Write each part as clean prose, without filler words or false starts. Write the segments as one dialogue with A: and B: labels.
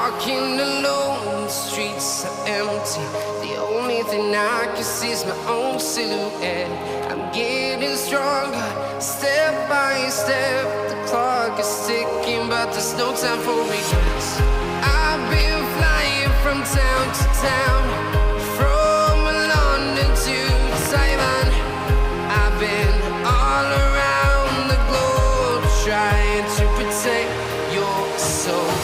A: walking alone, the streets are empty. The only thing I can see is my own silhouette. I'm getting stronger, step by step. The clock is ticking, but there's no time for regrets. I've been flying from town to town, from London to Taiwan. I've been all around the globe, trying to protect your soul.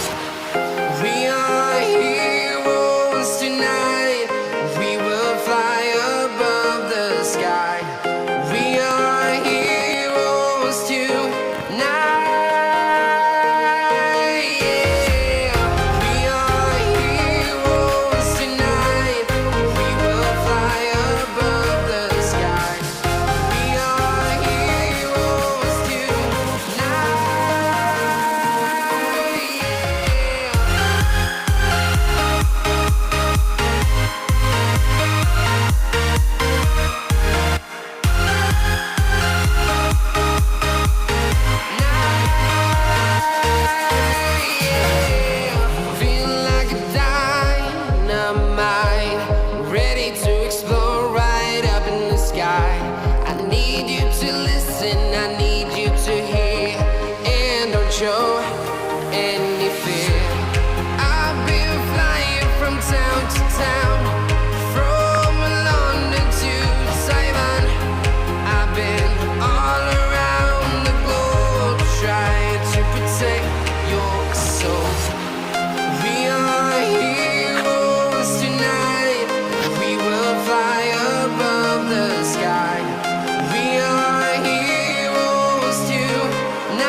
A: We are heroes tonight. We will fly above the sky. We are heroes tonight. Yeah. We are heroes tonight. We will fly above the sky. We are heroes tonight. Feel like a dynamite, ready to explode right up in the sky. I need you to listen, I need you to hear, and don't show any fear. I've been flying from town to town, from London to Taiwan. I've been all around the globe, trying to protect your soul. We are heroes tonight. We will fly above the sky. We are heroes tonight.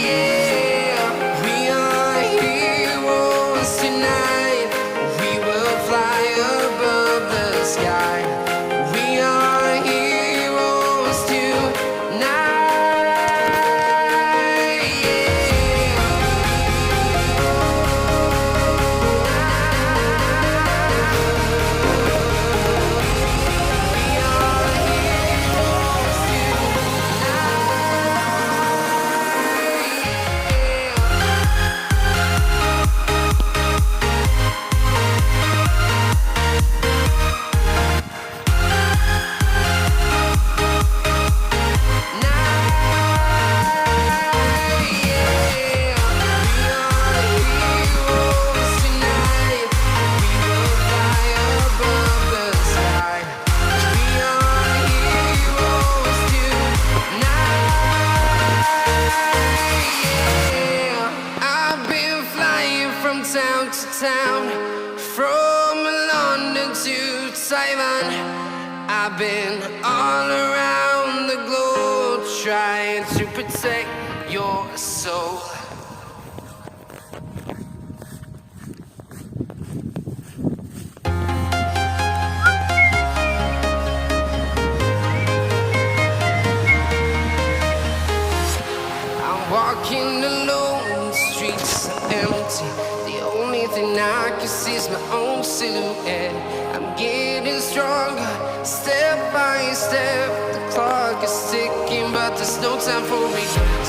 A: Yeah. We are heroes tonight. We will fly above the sky. We are heroes tonight. I've been flying from town to town, from London to Taiwan. I've been all around the globe, trying to protect your soul. I'm walking alone, the streets are empty. The only thing I can see is my own silhouette. I'm getting stronger, step by step. The clock is ticking, but there's no time for regret.